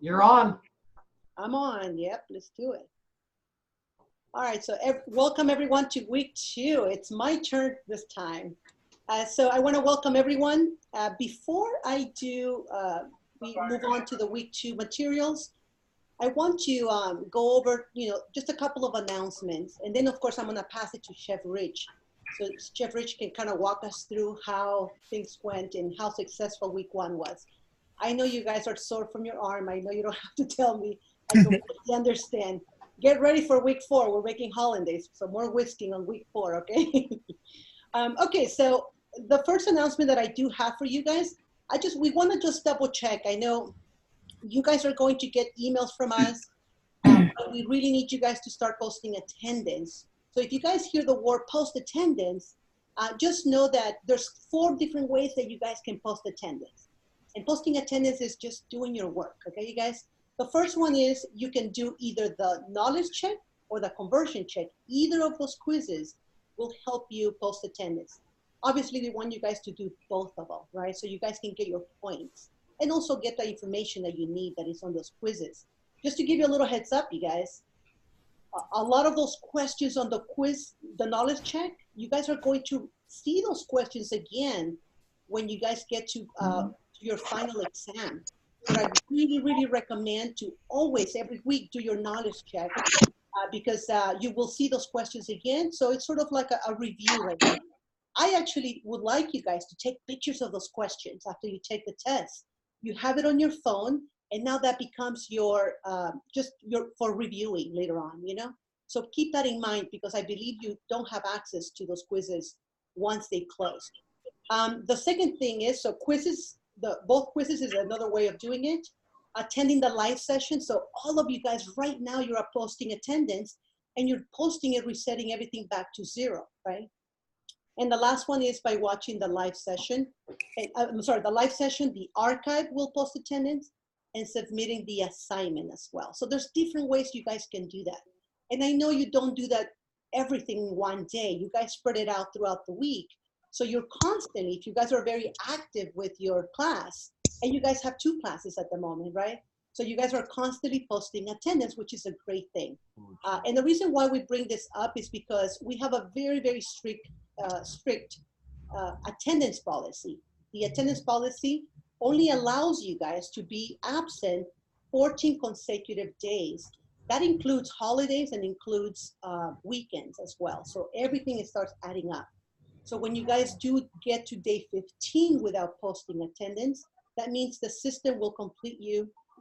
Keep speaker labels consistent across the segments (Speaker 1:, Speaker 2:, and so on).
Speaker 1: You're
Speaker 2: Okay,
Speaker 1: on.
Speaker 2: I'm on. Yep, let's do it. All right, so welcome everyone to week two. It's my turn this time. So I want to welcome everyone. Before I do, we move on to the week two materials. I want to go over, just a couple of announcements, and then of course I'm going to pass it to Chef Rich, so Chef Rich can kind of walk us through how things went and how successful week one was. I know you guys are sore from your arm. I know you don't have to tell me. I completely understand. Get ready for week four. We're making hollandaise, so more whisking on week four, okay? Okay, so the first announcement that I do have for you guys, we want to just double check. I know you guys are going to get emails from us, but we really need you guys to start posting attendance. So if you guys hear the word post attendance, just know that there's 4 different ways that you guys can post attendance. And posting attendance is just doing your work, okay, you guys? The first one is you can do either the knowledge check or the conversion check. Either of those quizzes will help you post attendance. Obviously, we want you guys to do both of them, right? So you guys can get your points and also get the information that you need that is on those quizzes. Just to give you a little heads up, you guys, a lot of those questions on the quiz, the knowledge check, you guys are going to see those questions again when you guys get to your final exam. But I really, really recommend to always, every week, do your knowledge check because you will see those questions again. So it's sort of like a review right now. I actually would like you guys to take pictures of those questions after you take the test. You have it on your phone, and now that becomes your just your for reviewing later on. So keep that in mind because I believe you don't have access to those quizzes once they close. The second thing is quizzes. The both quizzes is another way of doing it. Attending the live session. So all of you guys right now you are posting attendance, and you're posting it, resetting everything back to 0, right? And the last one is by watching the live session. I'm sorry, the live session, the archive will post attendance and submitting the assignment as well. So there's different ways you guys can do that. And I know you don't do that everything in one day. You guys spread it out throughout the week. So you're constantly, if you guys are very active with your class, and you guys have 2 classes at the moment, right? So you guys are constantly posting attendance, which is a great thing. And the reason why we bring this up is because we have a very, very strict attendance policy. The attendance policy only allows you guys to be absent 14 consecutive days. That includes holidays and includes weekends as well. So everything starts adding up. So when you guys do get to day 15 without posting attendance, that means the system will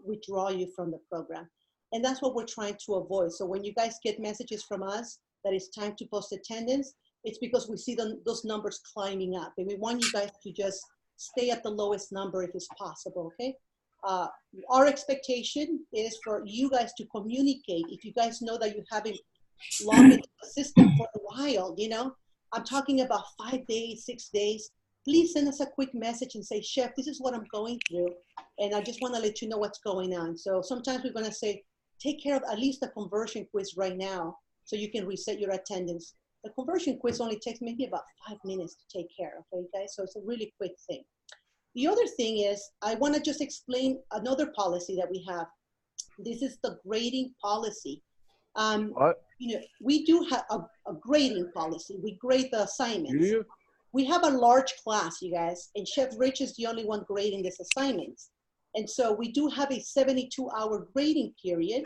Speaker 2: withdraw you from the program. And that's what we're trying to avoid. So when you guys get messages from us that it's time to post attendance, it's because we see those numbers climbing up. And we want you guys to just stay at the lowest number if it's possible, okay? Our expectation is for you guys to communicate. If you guys know that you haven't logged into the system for a while, I'm talking about 5 days, 6 days, please send us a quick message and say, Chef, this is what I'm going through. And I just want to let you know what's going on. So sometimes we're going to say, take care of at least the conversion quiz right now so you can reset your attendance. The conversion quiz only takes maybe about 5 minutes to take care of, okay, guys? So it's a really quick thing. The other thing is, I want to just explain another policy that we have. This is the grading policy.
Speaker 3: What?
Speaker 2: We do have a grading policy. We grade the assignments.
Speaker 3: Do you?
Speaker 2: We have a large class, you guys, and Chef Rich is the only one grading these assignments. And so we do have a 72-hour grading period,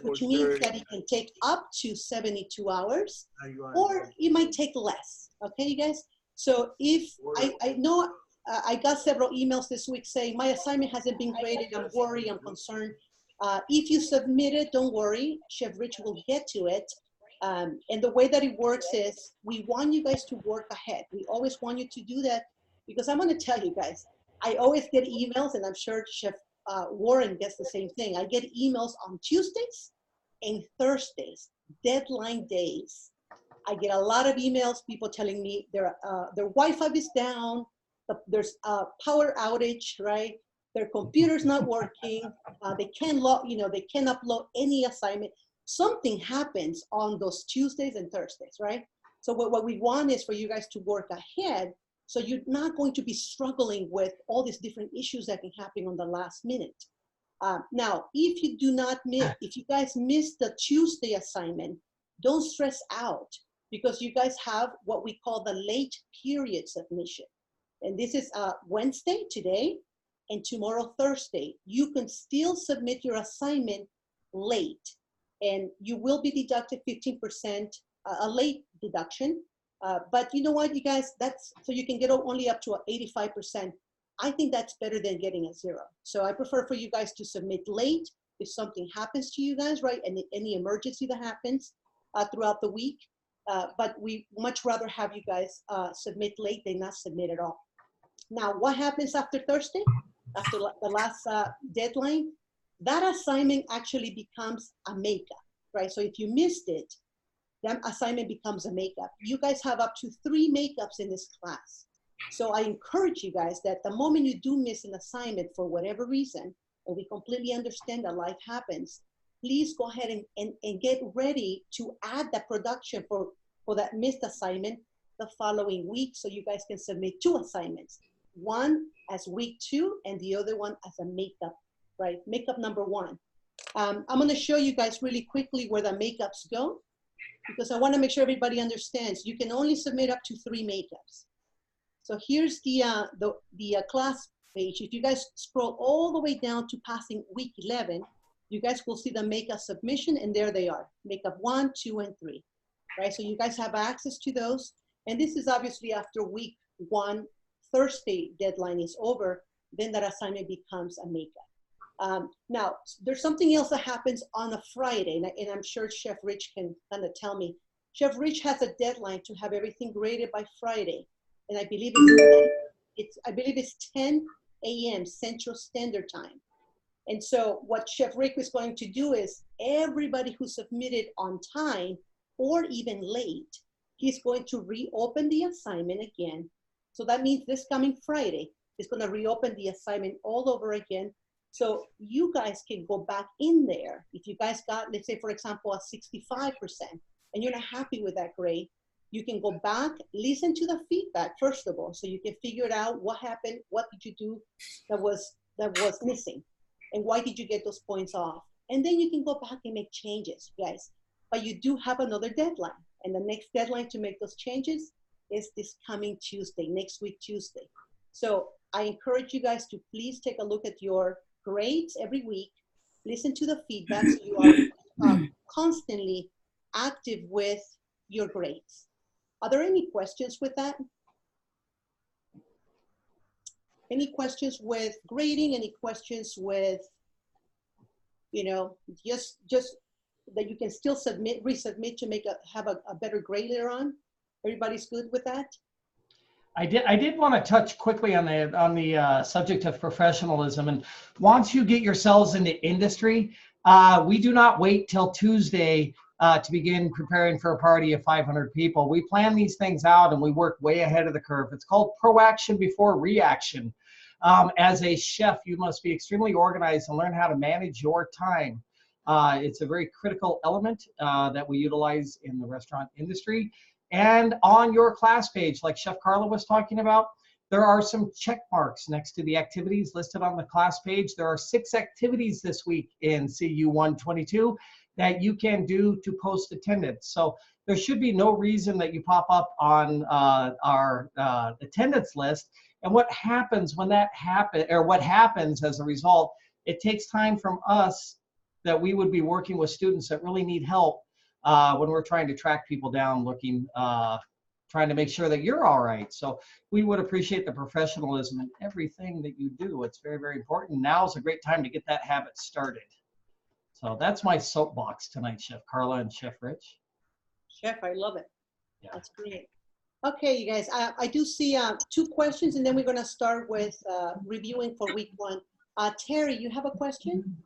Speaker 2: which means that it can take up to 72 hours, or it might take less, okay, you guys? So if, I know I got several emails this week saying, my assignment hasn't been graded, I'm worried, I'm concerned. If you submit it, don't worry, Chef Rich will get to it. And the way that it works is we want you guys to work ahead. We always want you to do that because I'm going to tell you guys, I always get emails, and I'm sure Chef Warren gets the same thing. I get emails on Tuesdays and Thursdays, deadline days. I get a lot of emails, people telling me their Wi-Fi is down, there's a power outage, right? Their computer's not working. They can't they can't upload any assignment. Something happens on those Tuesdays and Thursdays, right? So what we want is for you guys to work ahead so you're not going to be struggling with all these different issues that can happen on the last minute. Now, if you do not miss, if you guys miss the Tuesday assignment, don't stress out because you guys have what we call the late period submission. And this is Wednesday, today, and tomorrow, Thursday. You can still submit your assignment late, and you will be deducted 15%, a late deduction. But you know what, you guys, that's so you can get only up to 85%. I think that's better than getting a 0. So I prefer for you guys to submit late if something happens to you guys, right? And any emergency that happens throughout the week. But we much rather have you guys submit late than not submit at all. Now, what happens after Thursday? After the last deadline, that assignment actually becomes a makeup, right? So if you missed it, that assignment becomes a makeup. You guys have up to 3 makeups in this class. So I encourage you guys that the moment you do miss an assignment for whatever reason, and we completely understand that life happens, please go ahead and get ready to add that production for that missed assignment the following week so you guys can submit 2 assignments. One as week 2 and the other one as a makeup, right? Makeup number 1. I'm gonna show you guys really quickly where the makeups go because I wanna make sure everybody understands you can only submit up to 3 makeups. So here's the class page. If you guys scroll all the way down to passing week 11, you guys will see the makeup submission and there they are, makeup 1, 2, and 3, right? So you guys have access to those. And this is obviously after week 1, Thursday deadline is over, then that assignment becomes a makeup. Now, there's something else that happens on a Friday, and I'm sure Chef Rich can kind of tell me. Chef Rich has a deadline to have everything graded by Friday, and I believe it's 10 a.m. Central Standard Time. And so what Chef Rick is going to do is everybody who submitted on time or even late, he's going to reopen the assignment again. So that means this coming Friday, he's going to reopen the assignment all over again. So you guys can go back in there. If you guys got, let's say, for example, a 65%, and you're not happy with that grade, you can go back, listen to the feedback, first of all, so you can figure it out what happened, what did you do that was missing, and why did you get those points off? And then you can go back and make changes, guys. But you do have another deadline, and the next deadline to make those changes is this coming Tuesday, next week Tuesday. So I encourage you guys to please take a look at your grades every week, listen to the feedback so you are constantly active with your grades. Are there any questions with that? Any questions with grading? Any questions with, you know, just that you can still submit, resubmit to have a better grade later on? Everybody's good with that?
Speaker 1: I did want to touch quickly on the subject of professionalism. And once you get yourselves into industry, we do not wait till Tuesday to begin preparing for a party of 500 people. We plan these things out and we work way ahead of the curve. It's called proaction before reaction. As a chef, you must be extremely organized and learn how to manage your time. It's a very critical element that we utilize in the restaurant industry. And on your class page, like Chef Carla was talking about, there are some check marks next to the activities listed on the class page. There are 6 activities this week in CU 122 that you can do to post attendance. So there should be no reason that you pop up on our attendance list. And what happens when that happens, or what happens as a result, it takes time from us that we would be working with students that really need help when we're trying to track people down, trying to make sure that you're all right. So we would appreciate the professionalism in everything that you do. It's very, very important. Now is a great time to get that habit started. So that's my soapbox tonight, Chef Carla and Chef Rich.
Speaker 2: Chef, I love it.
Speaker 1: Yeah.
Speaker 2: That's great. Okay, you guys, I do see 2 questions, and then we're going to start with reviewing for week 1. Terry, you have a question?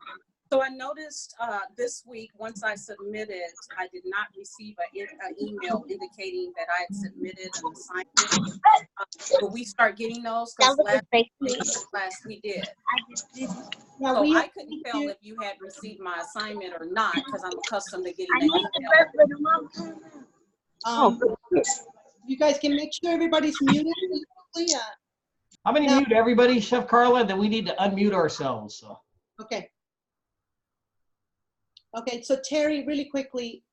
Speaker 3: So I noticed this week, once I submitted, I did not receive an email indicating that I had submitted an assignment. Will we start getting those? Because last we did.
Speaker 2: Yeah,
Speaker 3: so I couldn't tell if you had received my assignment or not, because I'm accustomed to getting an email.
Speaker 2: You guys can make sure everybody's muted.
Speaker 1: I'm going to mute everybody, Chef Carla, then we need to unmute ourselves. So.
Speaker 2: Okay. Okay, so Terry, really quickly,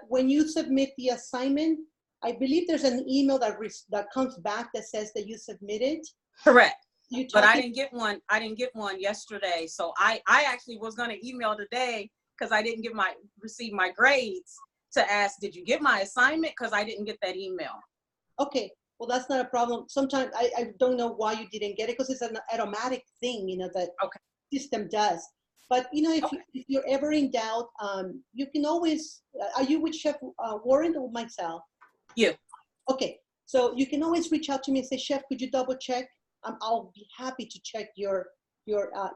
Speaker 2: when you submit the assignment, I believe there's an email that comes back that says that you submitted.
Speaker 3: Correct.
Speaker 2: You
Speaker 3: But I
Speaker 2: talking-
Speaker 3: didn't get one. I didn't get one yesterday. So I actually was going to email today because I didn't receive my grades to ask, did you get my assignment? Because I didn't get that email.
Speaker 2: Okay, well, that's not a problem. Sometimes I don't know why you didn't get it because it's an automatic thing, that
Speaker 3: Okay.
Speaker 2: system does. But, if you're ever in doubt, you can always, are you with Chef Warren or myself?
Speaker 3: You.
Speaker 2: Okay, so you can always reach out to me and say, Chef, could you double check? I'll be happy to check your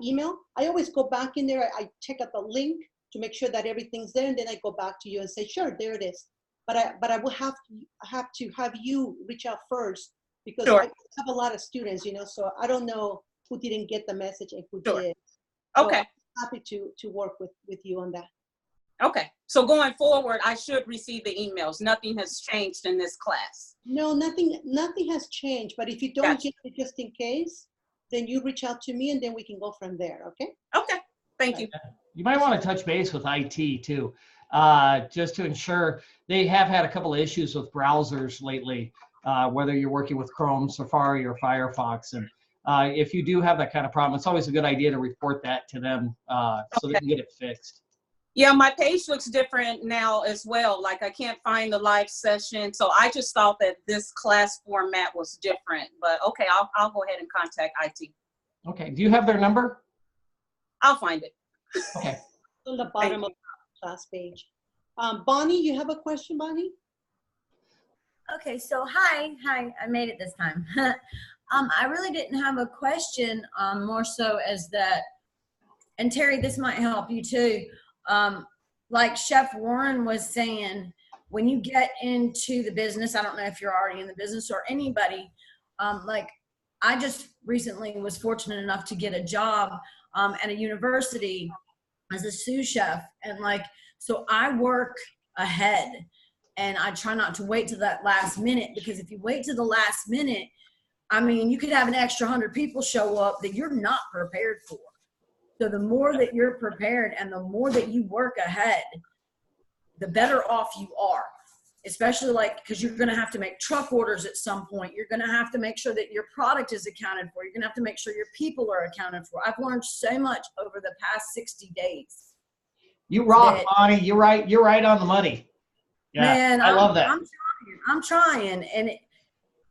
Speaker 2: email. I always go back in there. I check out the link to make sure that everything's there, and then I go back to you and say, sure, there it is. But I will have to have you reach out first because
Speaker 3: Sure.
Speaker 2: I have a lot of students, so I don't know who didn't get the message and who
Speaker 3: Sure.
Speaker 2: did. So
Speaker 3: Okay.
Speaker 2: I'm happy to work with you on that.
Speaker 3: Okay. So going forward, I should receive the emails. Nothing has changed in this class.
Speaker 2: No, nothing has changed. But if you don't
Speaker 3: Gotcha.
Speaker 2: get it just in case, then you reach out to me and then we can go from there. Okay.
Speaker 3: Okay. Thank you.
Speaker 1: You might want to touch base with IT too, just to ensure. They have had a couple of issues with browsers lately, whether you're working with Chrome, Safari, or Firefox. And if you do have that kind of problem, it's always a good idea to report that to them so they can get it fixed.
Speaker 3: Yeah, my page looks different now as well. Like I can't find the live session. So I just thought that this class format was different. But okay, I'll go ahead and contact IT.
Speaker 1: Okay. Do you have their number?
Speaker 3: I'll find it.
Speaker 1: Okay.
Speaker 2: On the bottom of the class page. Bonnie, you have a question, Bonnie?
Speaker 4: Okay, so hi, I made it this time. I really didn't have a question, more so as that, and Terry, this might help you too. Like Chef Warren was saying, when you get into the business, I don't know if you're already in the business or anybody, like I just recently was fortunate enough to get a job at a university as a sous chef. And so I work ahead and I try not to wait to that last minute, because if you wait to the last minute, I mean, you could have an extra 100 people show up that you're not prepared for. So the more that you're prepared and the more that you work ahead, the better off you are, especially because you're going to have to make truck orders at some point. You're going to have to make sure that your product is accounted for. You're going to have to make sure your people are accounted for. I'm learned so much over the past 60 days.
Speaker 1: You rock, Bonnie. You're right. You're right on the money. Yeah,
Speaker 4: Man,
Speaker 1: I love that.
Speaker 4: I'm trying. And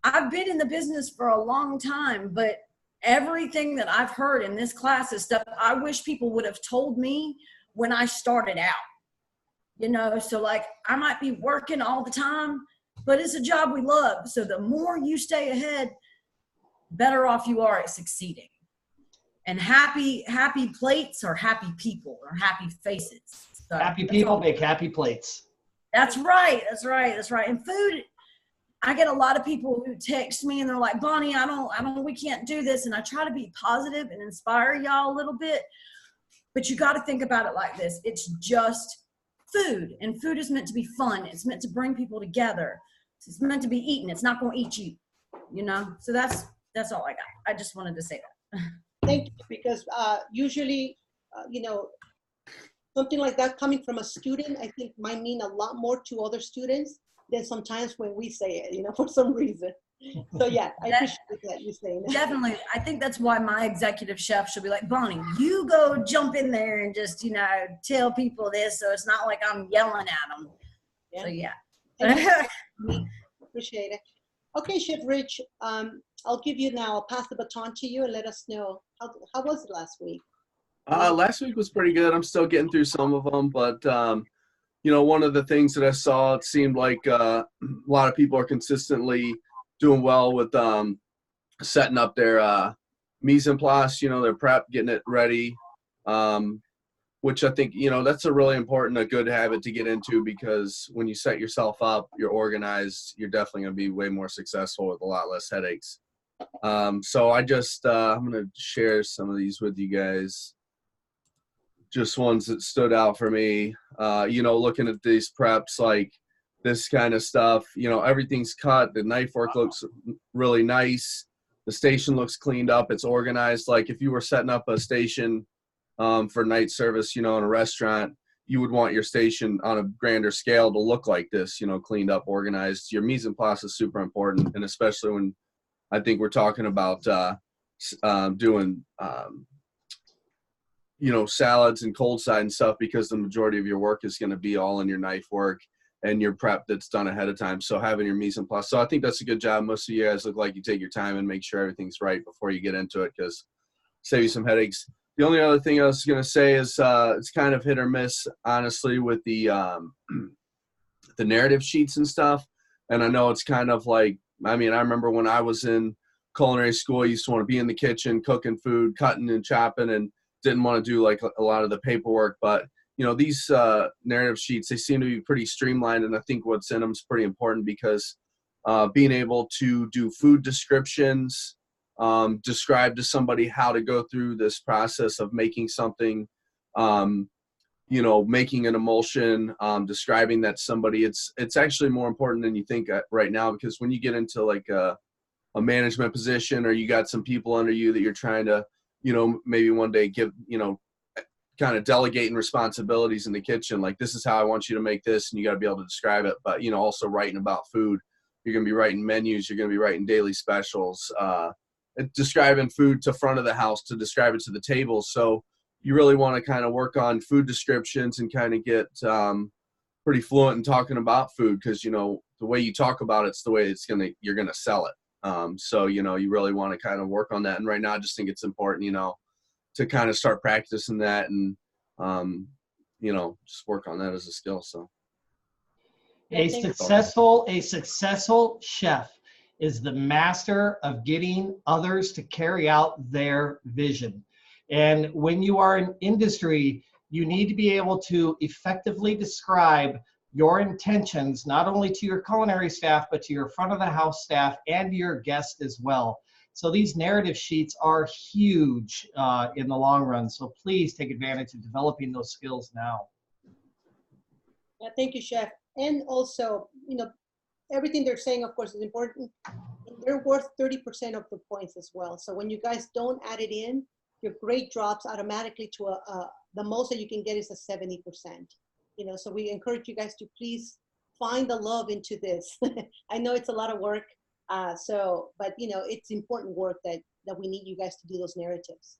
Speaker 4: I've been in the business for a long time, but everything that I've heard in this class is stuff I wish people would have told me when I started out. So I might be working all the time, but it's a job we love. So the more you stay ahead, better off you are at succeeding. And happy plates are happy people or happy faces. So
Speaker 1: happy people make happy plates.
Speaker 4: That's right. And food, I get a lot of people who text me and they're like, Bonnie, we can't do this. And I try to be positive and inspire y'all a little bit, but you got to think about it like this. It's just food, and food is meant to be fun. It's meant to bring people together. It's meant to be eaten. It's not going to eat you, So that's all I got. I just wanted to say that.
Speaker 2: Thank you, because usually, something like that coming from a student, I think might mean a lot more to other students than sometimes when we say it, for some reason. So yeah, I appreciate that you saying that.
Speaker 4: Definitely. I think that's why my executive chef should be like, Bonnie, you go jump in there and just, tell people this. So it's not like I'm yelling at them.
Speaker 2: Yeah.
Speaker 4: So yeah.
Speaker 2: Appreciate it. Okay, Chef Rich, I'll give you now, I'll pass the baton to you and let us know, how was it last week?
Speaker 5: Last week was pretty good. I'm still getting through some of them, but one of the things that I saw, it seemed like a lot of people are consistently doing well with setting up their mise en place, their prep, getting it ready, which I think, that's a really important, a good habit to get into, because when you set yourself up, you're organized, you're definitely going to be way more successful with a lot less headaches. So I just, I'm going to share some of these with you guys. Just ones that stood out for me, looking at these preps, like this kind of stuff, everything's cut. The knife work looks really nice. The station looks cleaned up. It's organized. Like if you were setting up a station for night service, in a restaurant, you would want your station on a grander scale to look like this, you know, cleaned up, organized. Your mise en place is super important, and especially when I think we're talking about doing, you know, salads and cold side and stuff, because the majority of your work is going to be all in your knife work and your prep that's done ahead of time. So having your mise en place. So I think that's a good job. Most of you guys look like you take your time and make sure everything's right before you get into it, because save you some headaches. The only other thing I was going to say is it's kind of hit or miss, honestly, with the narrative sheets and stuff. And I know it's kind of like, I mean, I remember when I was in culinary school, I used to want to be in the kitchen, cooking food, cutting and chopping, and didn't want to do like a lot of the paperwork. But, you know, these narrative sheets, they seem to be pretty streamlined. And I think what's in them is pretty important, because being able to do food descriptions, describe to somebody how to go through this process of making something, you know, making an emulsion, describing that to somebody, it's actually more important than you think right now, because when you get into like a management position, or you got some people under you that you're trying to, you know, maybe one day give, you know, kind of delegating responsibilities in the kitchen, like, this is how I want you to make this, and you got to be able to describe it. But, you know, also writing about food, you're going to be writing menus, you're going to be writing daily specials, describing food to front of the house, to describe it to the table. So you really want to kind of work on food descriptions and kind of get pretty fluent in talking about food, because, you know, the way you talk about it's the way you're going to sell it. So, you know, you really want to kind of work on that. And right now, I just think it's important, you know, to kind of start practicing that, and, you know, just work on that as a skill. So
Speaker 1: a successful chef is the master of getting others to carry out their vision. And when you are in industry, you need to be able to effectively describe your intentions, not only to your culinary staff, but to your front of the house staff and your guests as well. So these narrative sheets are huge in the long run. So please take advantage of developing those skills now.
Speaker 2: Yeah, thank you, Chef. And also, you know, everything they're saying, of course, is important. They're worth 30% of the points as well. So when you guys don't add it in, your grade drops automatically to the most that you can get is a 70%. You know, so we encourage you guys to please find the love into this. I know it's a lot of work. But you know, it's important work that we need you guys to do those narratives.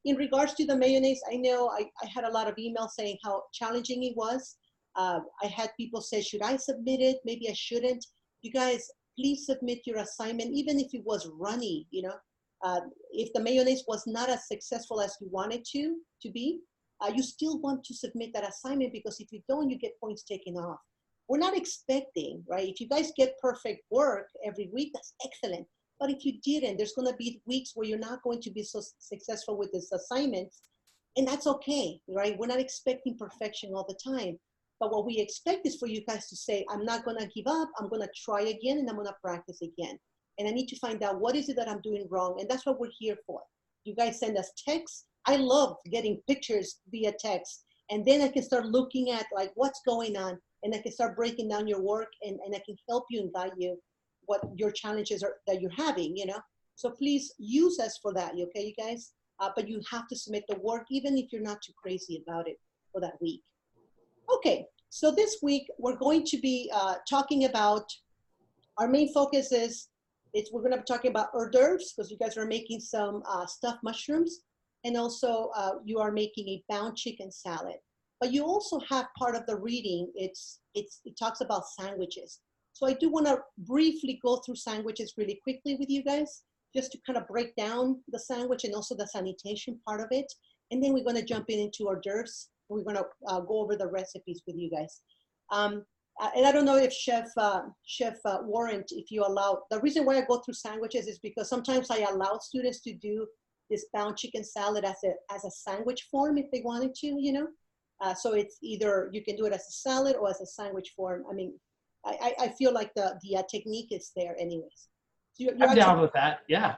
Speaker 2: In regards to the mayonnaise, I know I had a lot of emails saying how challenging it was. I had people say, should I submit it? Maybe I shouldn't. You guys, please submit your assignment, even if it was runny, you know. If the mayonnaise was not as successful as you wanted to be, you still want to submit that assignment, because if you don't, you get points taken off. We're not expecting, right? If you guys get perfect work every week, that's excellent. But if you didn't, there's going to be weeks where you're not going to be so successful with this assignment, and that's okay, right? We're not expecting perfection all the time. But what we expect is for you guys to say, I'm not going to give up. I'm going to try again, and I'm going to practice again. And I need to find out what is it that I'm doing wrong. And that's what we're here for. You guys send us texts. I love getting pictures via text. And then I can start looking at like what's going on. And I can start breaking down your work, and I can help you and guide you what your challenges are that you're having, you know. So please use us for that, okay, you guys? But you have to submit the work, even if you're not too crazy about it for that week. Okay, so this week we're going to be talking about, our main focus is, we're going to be talking about hors d'oeuvres, because you guys are making some stuffed mushrooms, and also you are making a bound chicken salad. But you also have part of the reading, it talks about sandwiches. So I do want to briefly go through sandwiches really quickly with you guys, just to kind of break down the sandwich and also the sanitation part of it. And then we're going to jump into hors d'oeuvres. We're going to go over the recipes with you guys. And I don't know if Chef Warren, if you allow, the reason why I go through sandwiches is because sometimes I allow students to do this bound chicken salad as a sandwich form if they wanted to, you know. So it's either you can do it as a salad or as a sandwich form. I mean, I feel like the technique is there anyways. So
Speaker 1: I'm down with that, yeah.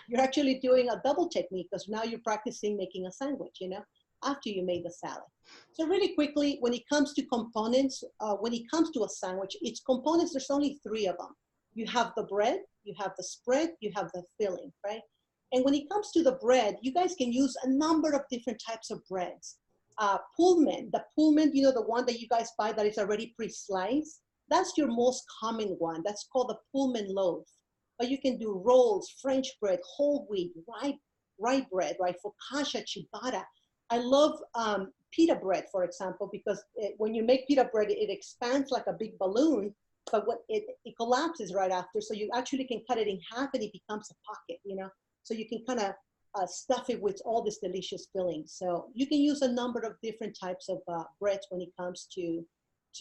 Speaker 2: You're actually doing a double technique, because now you're practicing making a sandwich, you know, after you made the salad. So really quickly, when it comes to components, when it comes to a sandwich, its components, there's only 3 of them. You have the bread, you have the spread, you have the filling, right? And when it comes to the bread, you guys can use a number of different types of breads. Pullman, the Pullman, you know, the one that you guys buy that is already pre-sliced, that's your most common one. That's called the Pullman loaf. But you can do rolls, French bread, whole wheat, rye bread, right? Focaccia, ciabatta. I love pita bread, for example, because when you make pita bread, it expands like a big balloon, but what it collapses right after. So you actually can cut it in half and it becomes a pocket, you know? So you can kind of stuff it with all this delicious filling. So you can use a number of different types of breads when it comes to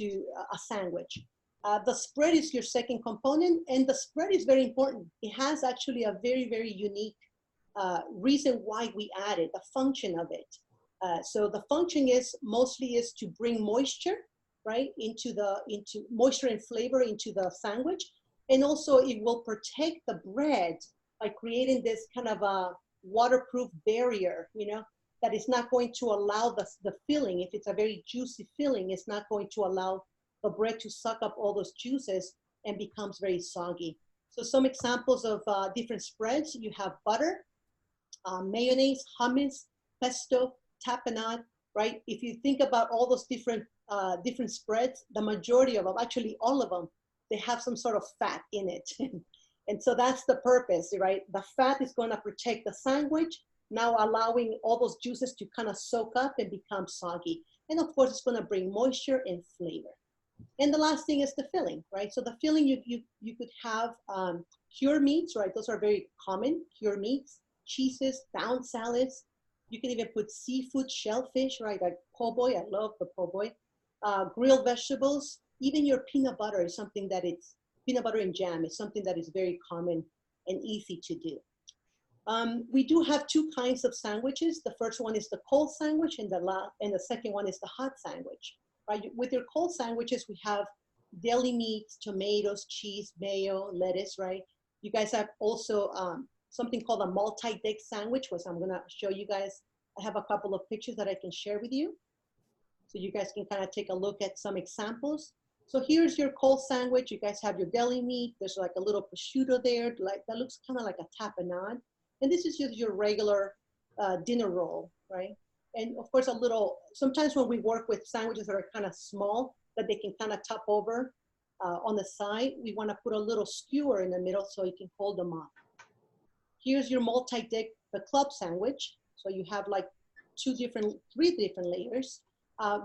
Speaker 2: a sandwich. The spread is your second component, and the spread is very important. It has actually a very, very unique reason why we added the function of it. So the function is mostly is to bring moisture, right, into moisture and flavor into the sandwich, and also it will protect the bread by creating this kind of a waterproof barrier, you know, that is not going to allow the filling. If it's a very juicy filling, it's not going to allow the bread to suck up all those juices and becomes very soggy. So some examples of different spreads: you have butter, mayonnaise, hummus, pesto, tapenade, right? If you think about all those different spreads, the majority of them, actually all of them, they have some sort of fat in it. And so that's the purpose, right? The fat is going to protect the sandwich, now allowing all those juices to kind of soak up and become soggy. And of course, it's going to bring moisture and flavor. And the last thing is the filling, right? So the filling, you could have cured meats, right? Those are very common, cured meats, cheeses, down salads. You can even put seafood, shellfish, right? Like po' boy, I love the po' boy. Grilled vegetables, even your peanut butter is something that peanut butter and jam is something that is very common and easy to do. We do have two kinds of sandwiches. The first one is the cold sandwich, and the second one is the hot sandwich. Right? With your cold sandwiches, we have deli meats, tomatoes, cheese, mayo, lettuce, right? You guys have also something called a multi-deck sandwich, which I'm gonna show you guys. I have a couple of pictures that I can share with you. So you guys can kind of take a look at some examples. So here's your cold sandwich. You guys have your deli meat. There's like a little prosciutto there, like that looks kind of like a tapenade. And this is just your regular dinner roll, right? And of course, sometimes when we work with sandwiches that are kind of small, that they can kind of top over on the side, we want to put a little skewer in the middle so you can hold them up. Here's your multi-deck, the club sandwich. So you have like three different layers.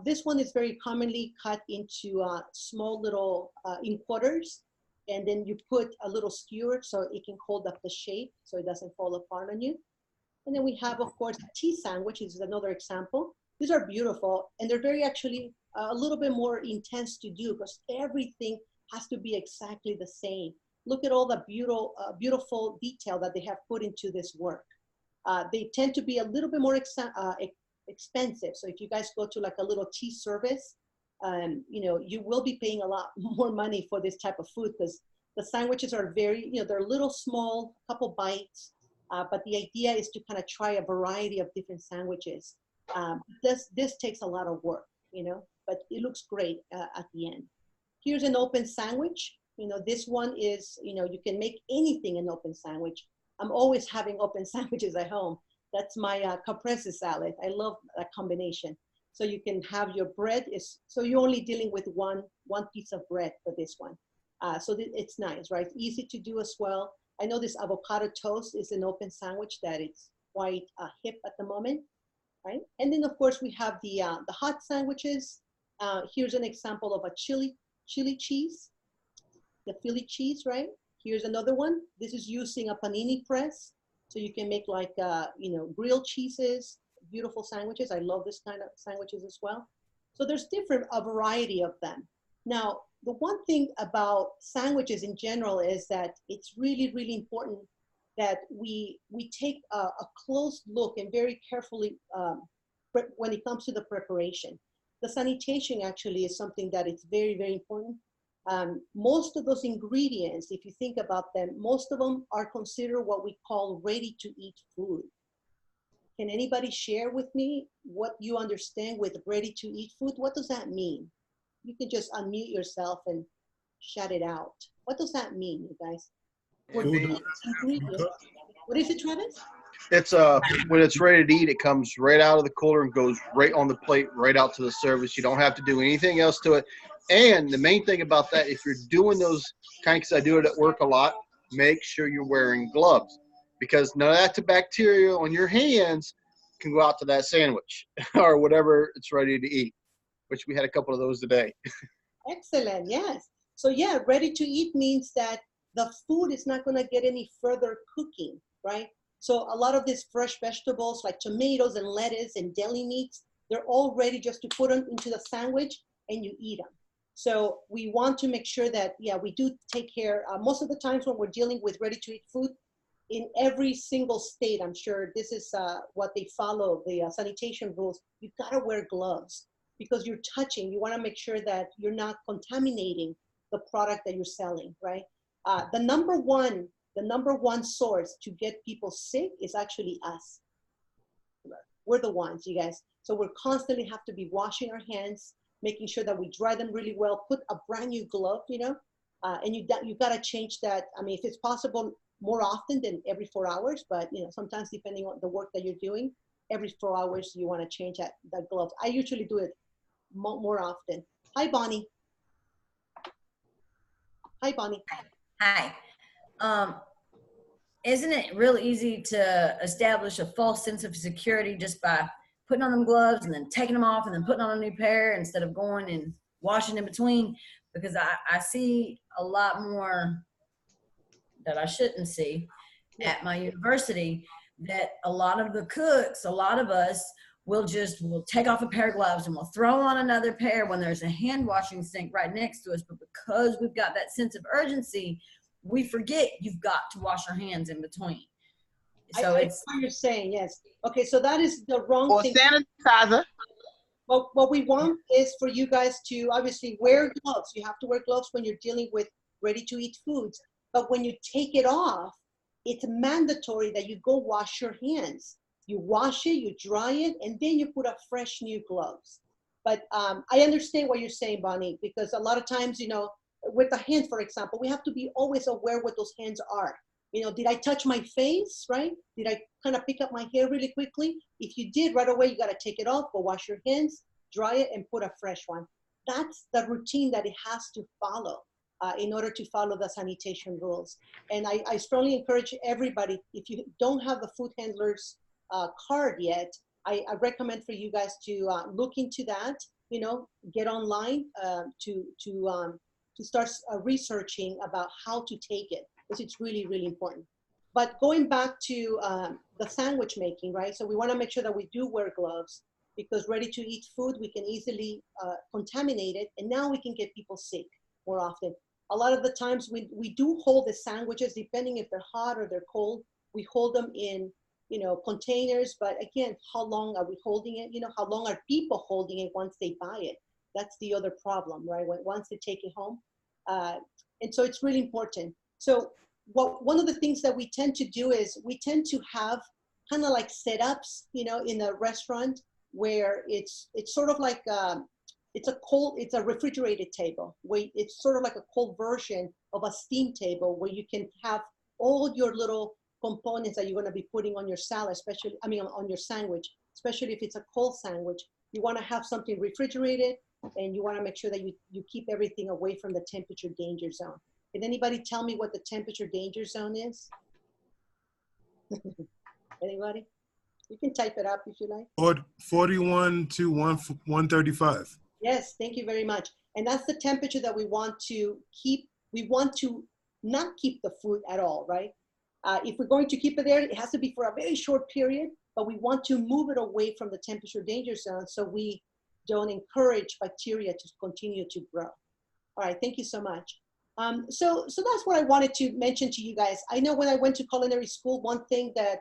Speaker 2: This one is very commonly cut into small little in quarters, and then you put a little skewer so it can hold up the shape so it doesn't fall apart on you. And then we have, of course, a tea sandwich, which is another example. These are beautiful, and they're very actually a little bit more intense to do because everything has to be exactly the same. Look at all the beautiful detail that they have put into this work. They tend to be a little bit more expensive. So if you guys go to like a little tea service, you know, you will be paying a lot more money for this type of food because the sandwiches are very, you know, they're little small, couple bites. But the idea is to kind of try a variety of different sandwiches. This takes a lot of work, you know, but it looks great at the end. Here's an open sandwich. You know, this one is, you know, you can make anything an open sandwich. I'm always having open sandwiches at home. That's my caprese salad. I love that combination. So you can have your bread so you're only dealing with one piece of bread for this one. So it's nice, right? Easy to do as well. I know this avocado toast is an open sandwich that it's quite hip at the moment, right? And then of course we have the hot sandwiches. Here's an example of a chili cheese, the Philly cheese, right? Here's another one. This is using a panini press. So you can make like, you know, grilled cheeses, beautiful sandwiches. I love this kind of sandwiches as well. So there's a variety of them. Now, the one thing about sandwiches in general is that it's really, really important that we take a close look and very carefully when it comes to the preparation. The sanitation actually is something that is very, very important. Most of those ingredients, if you think about them, most of them are considered what we call ready-to-eat food. Can anybody share with me what you understand with ready-to-eat food? What does that mean? You can just unmute yourself and shout it out. What does that mean, you guys?
Speaker 5: Food.
Speaker 2: What is it, Travis?
Speaker 6: It's when it's ready to eat, it comes right out of the cooler and goes right on the plate, right out to the service. You don't have to do anything else to it. And the main thing about that, if you're doing those kind, because I do it at work a lot, make sure you're wearing gloves, because none of that bacteria on your hands can go out to that sandwich or whatever it's ready to eat, which we had a couple of those today.
Speaker 2: Excellent, yes. So yeah, ready to eat means that the food is not gonna get any further cooking, right? So a lot of these fresh vegetables like tomatoes and lettuce and deli meats, they're all ready just to put them into the sandwich and you eat them. So we want to make sure that, yeah, we do take care. Most of the times when we're dealing with ready to eat food, in every single state, I'm sure this is what they follow, the sanitation rules, you've gotta wear gloves because you're touching. You wanna make sure that you're not contaminating the product that you're selling, right? The number one source to get people sick is actually us. We're the ones, you guys. So we're constantly have to be washing our hands, making sure that we dry them really well, put a brand new glove, you know, and you got to change that. I mean, if it's possible, more often than every 4 hours, but you know, sometimes depending on the work that you're doing, every 4 hours you want to change that glove. I usually do it more often. Hi, Bonnie. Hi, Bonnie.
Speaker 4: Hi. Isn't it real easy to establish a false sense of security just by putting on them gloves and then taking them off and then putting on a new pair instead of going and washing in between? Because I see a lot more that I shouldn't see at my university, that a lot of the cooks, a lot of us we'll take off a pair of gloves and we'll throw on another pair when there's a hand washing sink right next to us. But because we've got that sense of urgency, we forget you've got to wash your hands in between. So
Speaker 2: I
Speaker 4: it's
Speaker 2: what you're saying, yes. Okay, so that is the wrong
Speaker 7: Or
Speaker 2: thing.
Speaker 7: sanitizer.
Speaker 2: Well, what we want is for you guys to obviously wear gloves. You have to wear gloves when you're dealing with ready-to-eat foods. But when you take it off, it's mandatory that you go wash your hands. You wash it, you dry it, and then you put a fresh new gloves. But I understand what you're saying, Bonnie, because a lot of times, you know, with the hand, for example, we have to be always aware what those hands are. You know, did I touch my face, right? Did I kind of pick up my hair really quickly? If you did, right away, you got to take it off, go wash your hands, dry it, and put a fresh one. That's the routine that it has to follow in order to follow the sanitation rules. And I strongly encourage everybody, if you don't have the food handler's card yet, I recommend for you guys to look into that, you know, get online to start researching about how to take it, because it's really, really important. But going back to the sandwich making, right? So we want to make sure that we do wear gloves, because ready to eat food, we can easily contaminate it, and now we can get people sick more often. A lot of the times we do hold the sandwiches, depending if they're hot or they're cold, we hold them in, you know, containers, but again, how long are we holding it? You know, how long are people holding it once they buy it? That's the other problem, right? Once they take it home. And so it's really important. So one of the things that we tend to do is we tend to have kind of like setups, you know, in a restaurant where it's sort of like it's a refrigerated table, where it's sort of like a cold version of a steam table, where you can have all your little components that you're going to be putting on your salad, especially, I mean, on your sandwich, especially if it's a cold sandwich. You want to have something refrigerated, and you want to make sure that you keep everything away from the temperature danger zone. Can anybody tell me what the temperature danger zone is? Anybody? You can type it up if you like.
Speaker 8: 41 to 135.
Speaker 2: Yes, thank you very much. And that's the temperature that we want to keep. We want to not keep the food at all, right? If we're going to keep it there, it has to be for a very short period, but we want to move it away from the temperature danger zone so we don't encourage bacteria to continue to grow. All right, thank you so much. So that's what I wanted to mention to you guys. I know when I went to culinary school, one thing that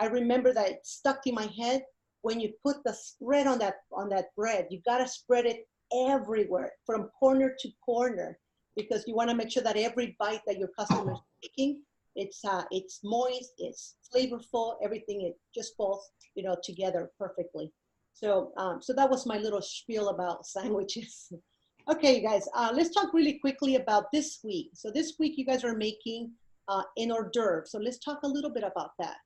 Speaker 2: I remember that stuck in my head, when you put the spread on that bread, you gotta spread it everywhere, from corner to corner, because you wanna make sure that every bite that your customer is taking, it's moist, it's flavorful, everything, it just falls, you know, together perfectly. So, so that was my little spiel about sandwiches. Okay, you guys, let's talk really quickly about this week. So this week you guys are making an hors d'oeuvre. So let's talk a little bit about that.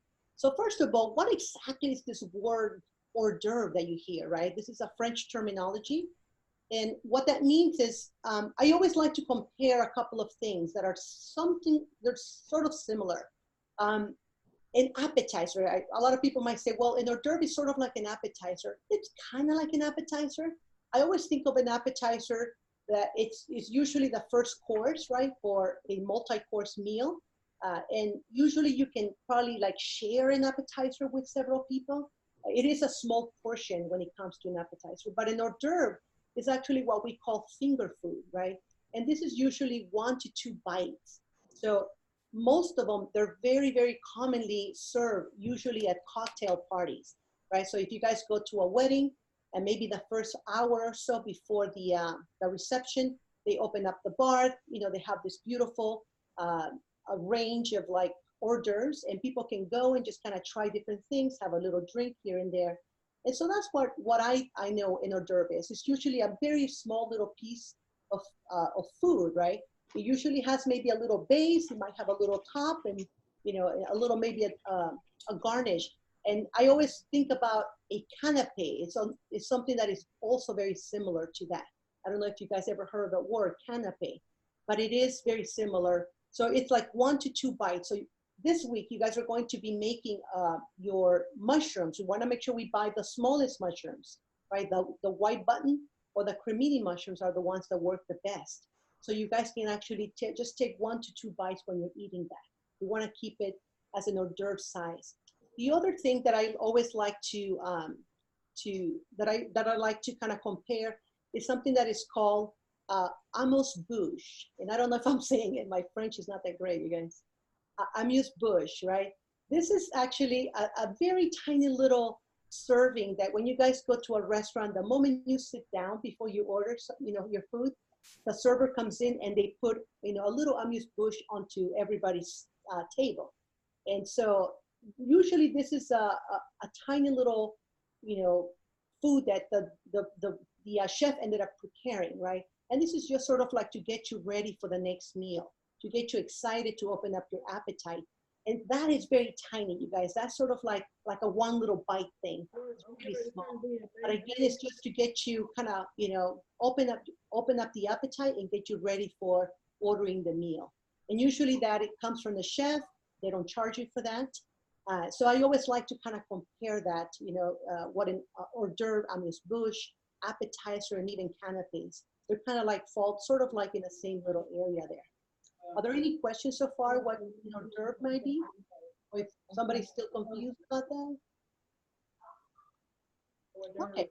Speaker 2: So first of all, what exactly is this word hors d'oeuvre that you hear, right? This is a French terminology. And what that means is, I always like to compare a couple of things that are they're sort of similar. An appetizer, a lot of people might say, well, an hors d'oeuvre is sort of like an appetizer. It's kind of like an appetizer. I always think of an appetizer that it's usually the first course, right, for a multi-course meal. And usually you can probably like share an appetizer with several people. It is a small portion when it comes to an appetizer, but an hors d'oeuvre is actually what we call finger food, right? And this is usually 1 to 2 bites. So most of them, they're very, very commonly served usually at cocktail parties, right? So if you guys go to a wedding and maybe the first hour or so before the reception, they open up the bar, you know, they have this beautiful a range of like hors d'oeuvres, and people can go and just kind of try different things, have a little drink here and there. And so that's what I know an hors d'oeuvre is. It's usually a very small little piece of food, right? It usually has maybe a little base, it might have a little top, and you know, a little maybe a garnish. And I always think about a canapé. It's something that is also very similar to that. I don't know if you guys ever heard of the word canapé, but it is very similar. So it's like 1 to 2 bites. So this week, you guys are going to be making your mushrooms. We want to make sure we buy the smallest mushrooms, right? The white button or the cremini mushrooms are the ones that work the best. So you guys can actually just take 1 to 2 bites when you're eating that. We want to keep it as an hors d'oeuvre size. The other thing that I always like to like to kind of compare is something that is called amuse-bouche. And I don't know if I'm saying it. My French is not that great, you guys. Amuse-bouche, right? This is actually a very tiny little serving that when you guys go to a restaurant, the moment you sit down before you order, you know, your food, the server comes in and they put, you know, a little amuse-bouche onto everybody's table. And so usually this is a tiny little, you know, food that the chef ended up preparing, right? And this is just sort of like to get you ready for the next meal, to get you excited to open up your appetite. And that is very tiny, you guys. That's sort of like a one little bite thing. It's really small. But again, it's just to get you kind of, you know, open up the appetite and get you ready for ordering the meal. And usually that it comes from the chef. They don't charge you for that. So I always like to kind of compare that, you know, what an hors d'oeuvre, amuse-bouche, appetizer, and even canapes. They're kind of like fall sort of like in the same little area there. Are there any questions so far what an hors d'oeuvre might be? Or if somebody's still confused about that? Okay,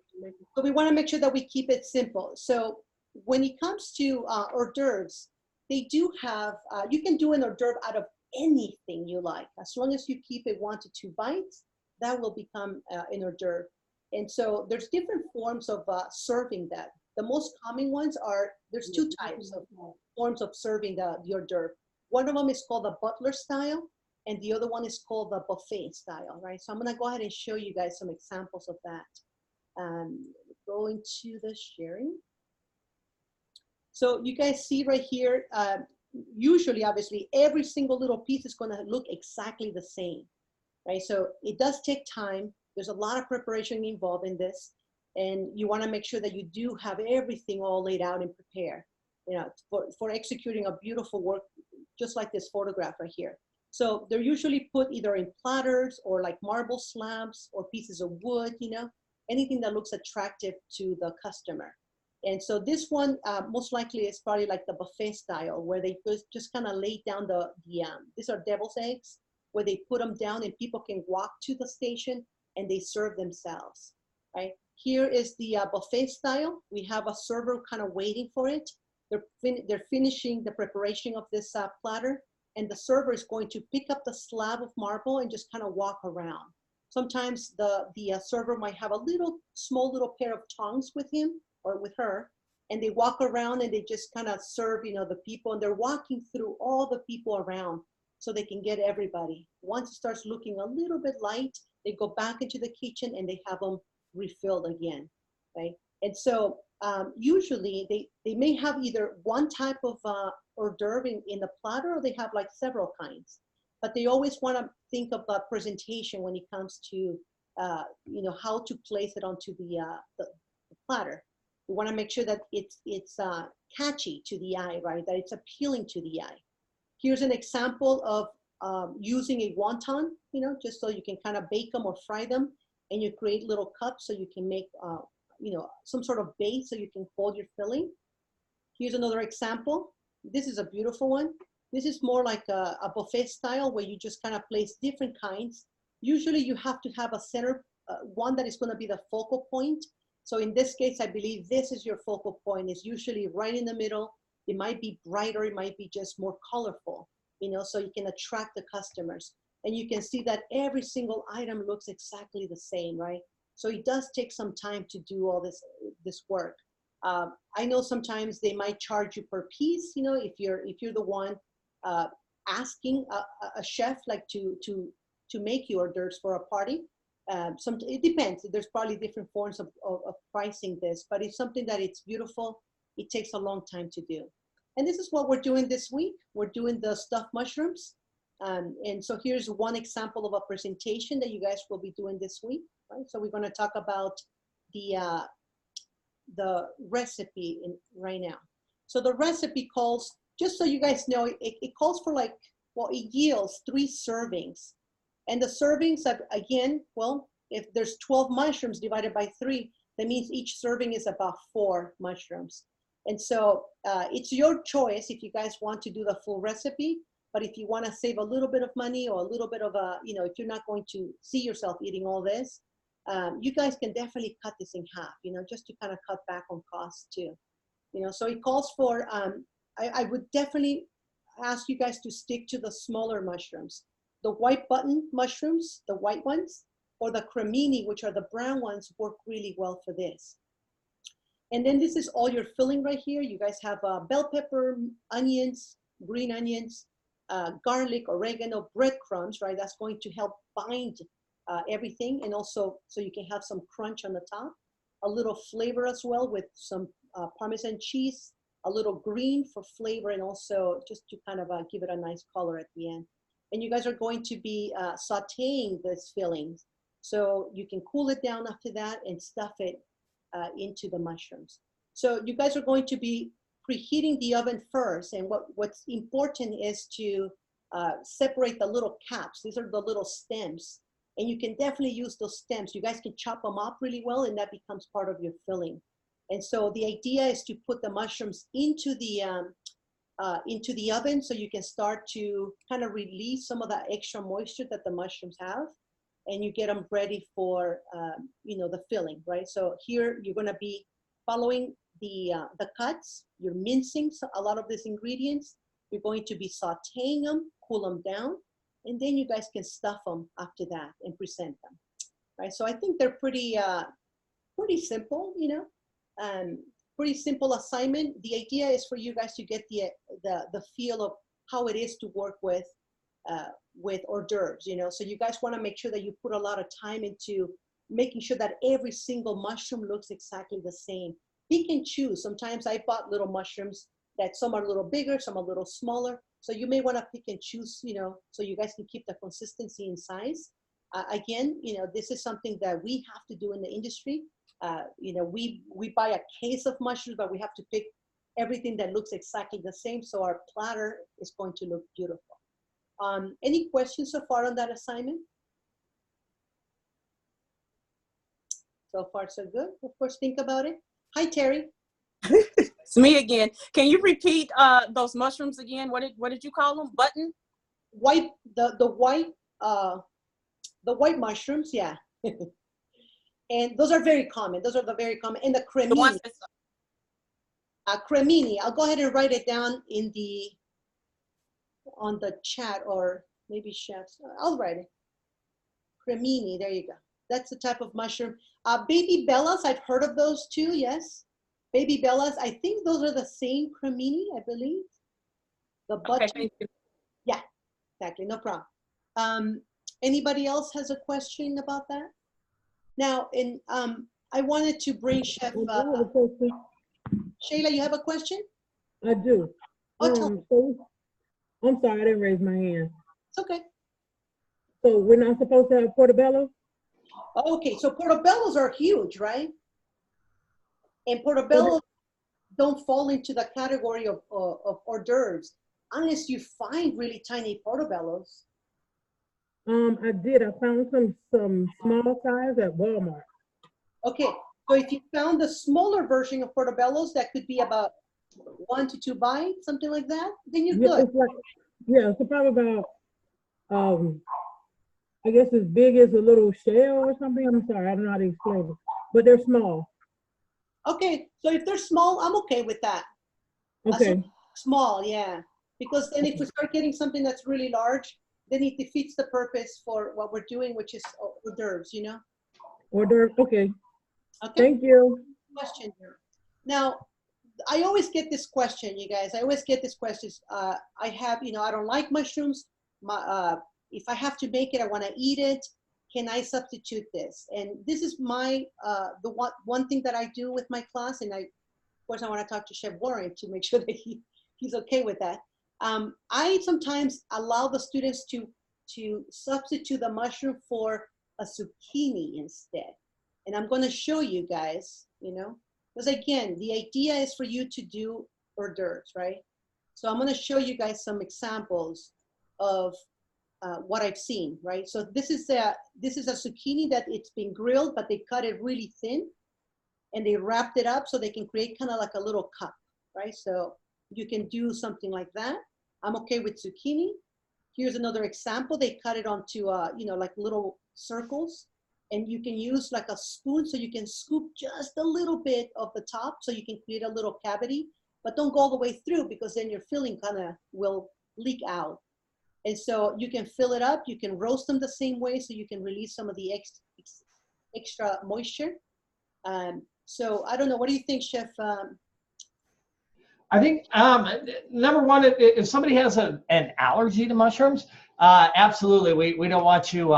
Speaker 2: so we want to make sure that we keep it simple. So when it comes to hors d'oeuvres, they do have, you can do an hors d'oeuvre out of anything you like. As long as you keep it 1 to 2 bites, that will become an hors d'oeuvre. And so there's different forms of serving that. The most common ones are, there's 2 types of forms of serving the hors d'oeuvre. One of them is called the butler style, and the other one is called the buffet style, right? So I'm gonna go ahead and show you guys some examples of that. Go into the sharing. So you guys see right here, usually, obviously, every single little piece is gonna look exactly the same, right? So it does take time. There's a lot of preparation involved in this. And you want to make sure that you do have everything all laid out and prepared, you know, for executing a beautiful work, just like this photograph right here. So they're usually put either in platters or like marble slabs or pieces of wood, you know, anything that looks attractive to the customer. And so this one most likely is probably like the buffet style, where they just kind of lay down these are devil's eggs, where they put them down and people can walk to the station and they serve themselves, right? Here is the buffet style. We have a server kind of waiting for it. They're finishing the preparation of this platter, and the server is going to pick up the slab of marble and just kind of walk around. Sometimes the server might have a small little pair of tongs with him or with her, and they walk around and they just kind of serve, you know, the people, and they're walking through all the people around so they can get everybody. Once it starts looking a little bit light, they go back into the kitchen and they have them refilled again, right? And so usually they may have either one type of hors d'oeuvre in the platter, or they have like several kinds. but they always want to think of a presentation when it comes to, you know, how to place it onto the platter. We want to make sure that it's catchy to the eye, right? That it's appealing to the eye. Here's an example of using a wonton, you know, just so you can kind of bake them or fry them, and you create little cups so you can make, you know, some sort of base so you can hold your filling. Here's another example. This is a beautiful one. This is more like a buffet style where you just kind of place different kinds. Usually you have to have a center, one that is going to be the focal point. So in this case, I believe this is your focal point. It's usually right in the middle. It might be brighter, it might be just more colorful, you know, so you can attract the customers. And you can see that every single item looks exactly the same, right? So it does take some time to do all this work. I know sometimes they might charge you per piece, you know, if you're the one asking a chef like to make you hors d'oeuvres for a party. It depends. There's probably different forms of pricing this, but it's something that it's beautiful. It takes a long time to do. And this is what we're doing this week. We're doing the stuffed mushrooms. And so here's one example of a presentation that you guys will be doing this week, right? So we're going to talk about the recipe right now. So the recipe calls, just so you guys know, it calls for like, well, it yields 3 servings. And the servings, again, well, if there's 12 mushrooms divided by 3, that means each serving is about 4 mushrooms. And so it's your choice if you guys want to do the full recipe. But if you want to save a little bit of money or a little bit of you know, if you're not going to see yourself eating all this, you guys can definitely cut this in half, you know, just to kind of cut back on costs too. You know, so it calls for, I would definitely ask you guys to stick to the smaller mushrooms. The white button mushrooms, the white ones, or the cremini, which are the brown ones, work really well for this. And then this is all your filling right here. You guys have bell pepper, onions, green onions, garlic, oregano, breadcrumbs, right? That's going to help bind everything, and also so you can have some crunch on the top. A little flavor as well with some Parmesan cheese, a little green for flavor, and also just to kind of give it a nice color at the end. And you guys are going to be sauteing this filling, so you can cool it down after that and stuff it into the mushrooms. So you guys are going to be preheating the oven first, and what's important is to separate the little caps. These are the little stems, and you can definitely use those stems. You guys can chop them up really well, and that becomes part of your filling. And so the idea is to put the mushrooms into the oven so you can start to kind of release some of that extra moisture that the mushrooms have, and you get them ready for you know, the filling, right? So here you're going to be following the cuts. You're mincing a lot of these ingredients. You're going to be sauteing them, cool them down, and then you guys can stuff them after that and present them, right? So I think they're pretty simple, you know. Pretty simple assignment. The idea is for you guys to get the feel of how it is to work with hors d'oeuvres, you know. So you guys want to make sure that you put a lot of time into making sure that every single mushroom looks exactly the same. Pick and choose. Sometimes I bought little mushrooms that some are a little bigger, some are a little smaller. So you may want to pick and choose, you know, so you guys can keep the consistency in size. Again, you know, this is something that we have to do in the industry. You know, we buy a case of mushrooms, but we have to pick everything that looks exactly the same, so our platter is going to look beautiful. Any questions so far on that assignment? So far, so good. Of course, think about it. Hi, Terry.
Speaker 3: It's me again. Can you repeat those mushrooms again? What did you call them? Button?
Speaker 2: White, the white mushrooms, yeah. And those are very common. Those are the very common. And the cremini. Cremini. I'll go ahead and write it down on the chat, or maybe chefs. I'll write it. Cremini. There you go. That's the type of mushroom. Baby bellas. I've heard of those too. Yes. Baby bellas. I think those are the same cremini, I believe. The button. Okay, thank you. Yeah, exactly. No problem. Anybody else has a question about that? Now, I wanted to bring Chef Shayla. You have a question?
Speaker 7: I do.
Speaker 2: Oh,
Speaker 7: I'm sorry, I didn't raise my hand.
Speaker 2: It's okay.
Speaker 7: So we're not supposed to have portobello?
Speaker 2: Okay, so portobellos are huge, right? And portobellos don't fall into the category of hors d'oeuvres unless you find really tiny portobellos.
Speaker 7: I did. I found some small size at Walmart.
Speaker 2: Okay, so if you found the smaller version of portobellos that could be about 1 to 2 bites, something like that, then you're
Speaker 7: Yeah,
Speaker 2: good.
Speaker 7: it's like, yeah, it's probably about, I guess as big as a little shell or something. I'm sorry, I don't know how to explain it, but they're small.
Speaker 2: Okay, so if they're small, I'm okay with that.
Speaker 7: Okay.
Speaker 2: Small, yeah. Because then if we start getting something that's really large, then it defeats the purpose for what we're doing, which is hors d'oeuvres, you know?
Speaker 7: Hors d'oeuvre, okay.
Speaker 2: Okay.
Speaker 7: Thank you.
Speaker 2: Question here. Now, I always get this question, you guys. I always get this question. I have, you know, I don't like mushrooms. If I have to make it, I want to eat it. Can I substitute this? And this is my the one thing that I do with my class. And of course, I want to talk to Chef Warren to make sure that he's okay with that. I sometimes allow the students to substitute the mushroom for a zucchini instead. And I'm going to show you guys, you know, because again, the idea is for you to do hors d'oeuvres, right? So I'm going to show you guys some examples of what I've seen, right? So this is a zucchini that it's been grilled, but they cut it really thin and they wrapped it up so they can create kind of like a little cup, right? So you can do something like that. I'm okay with zucchini. Here's another example. They cut it onto, you know, like little circles, and you can use like a spoon so you can scoop just a little bit of the top so you can create a little cavity, but don't go all the way through because then your filling kind of will leak out. And so you can fill it up. You can roast them the same way so you can release some of the extra moisture. So I don't know. What do you think, Chef?
Speaker 1: I think number one, if somebody has an allergy to mushrooms, absolutely, we don't want you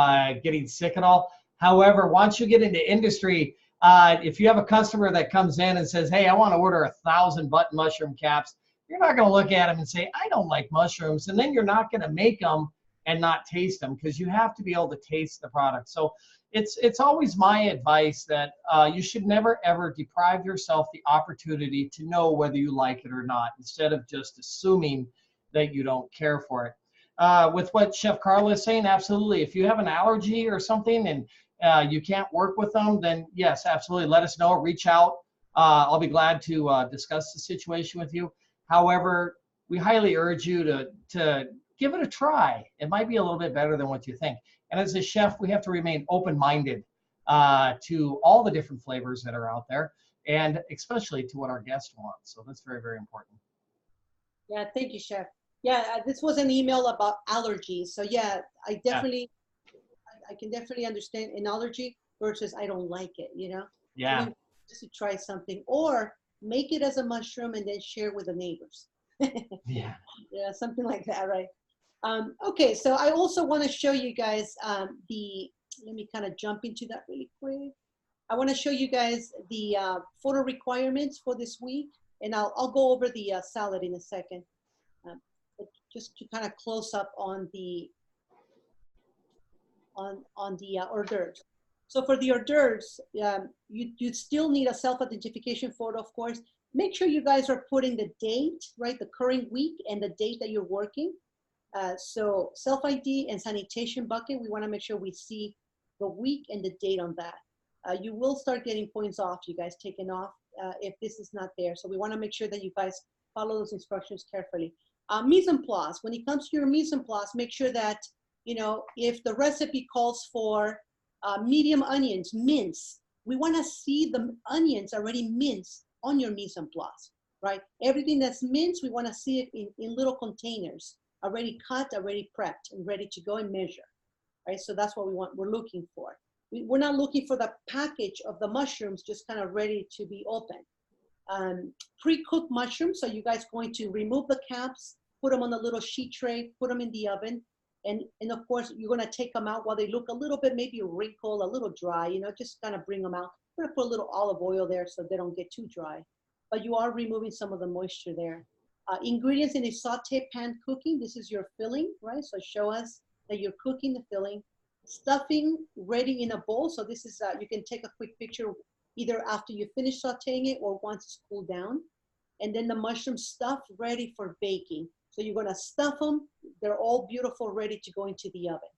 Speaker 1: getting sick at all. However, once you get into industry, if you have a customer that comes in and says, "Hey, I want to order 1,000 button mushroom caps," you're not going to look at them and say, "I don't like mushrooms," and then you're not going to make them and not taste them because you have to be able to taste the product. So it's always my advice that you should never ever deprive yourself the opportunity to know whether you like it or not, instead of just assuming that you don't care for it. With what Chef Carla is saying, absolutely. If you have an allergy or something and you can't work with them, then yes, absolutely. Let us know. Reach out. I'll be glad to discuss the situation with you. However, we highly urge you to give it a try. It might be a little bit better than what you think. And as a chef, we have to remain open-minded to all the different flavors that are out there, and especially to what our guests want. So that's very, very important.
Speaker 2: Yeah, thank you, Chef. Yeah, this was an email about allergies. So yeah, I can definitely understand an allergy versus I don't like it, you know?
Speaker 1: Yeah.
Speaker 2: So just to try something, or make it as a mushroom and then share with the neighbors.
Speaker 1: Yeah.
Speaker 2: Yeah, something like that, right? Okay, so I also want to show you guys let me kind of jump into that really quick. I want to show you guys the photo requirements for this week, and I'll go over the salad in a second. Just to kind of close up on the hors d'oeuvres. So for the hors d'oeuvres, you still need a self-identification photo, of course. Make sure you guys are putting the date, right, the current week and the date that you're working. So self-ID and sanitation bucket, we want to make sure we see the week and the date on that. You will start getting points off, you guys taken off if this is not there. So we want to make sure that you guys follow those instructions carefully. Mise en place, when it comes to your mise en place, make sure that, you know, if the recipe calls for medium onions, mince, we want to see the onions already minced on your mise en place, right? Everything that's minced, we want to see it in little containers, already cut, already prepped, and ready to go and measure, right? So that's what we're looking for. We're not looking for the package of the mushrooms just kind of ready to be opened. Pre-cooked mushrooms, so you guys going to remove the caps, put them on a little sheet tray, put them in the oven, and of course, you're gonna take them out while they look a little bit, maybe a wrinkle, a little dry, you know, just kind of bring them out. We're gonna put a little olive oil there so they don't get too dry, but you are removing some of the moisture there. Ingredients in a saute pan cooking, this is your filling, right? So show us that you're cooking the filling. Stuffing ready in a bowl. So this is, you can take a quick picture either after you finish sauteing it or once it's cooled down. And then the mushroom stuffed ready for baking. So you're gonna stuff them. They're all beautiful, ready to go into the oven.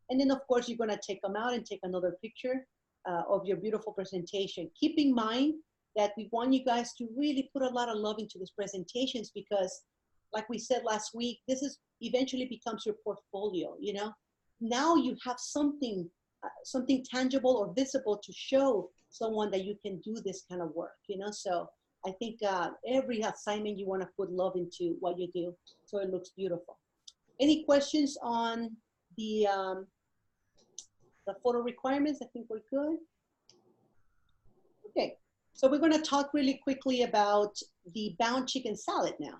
Speaker 2: And then of course, you're gonna take them out and take another picture of your beautiful presentation. Keep in mind that we want you guys to really put a lot of love into these presentations because like we said last week, this is eventually becomes your portfolio, you know? Now you have something, something tangible or visible to show someone that you can do this kind of work, you know? So I think every assignment you want to put love into what you do so it looks beautiful. Any questions on the photo requirements? I think we're good. Okay, so we're going to talk really quickly about the bound chicken salad now.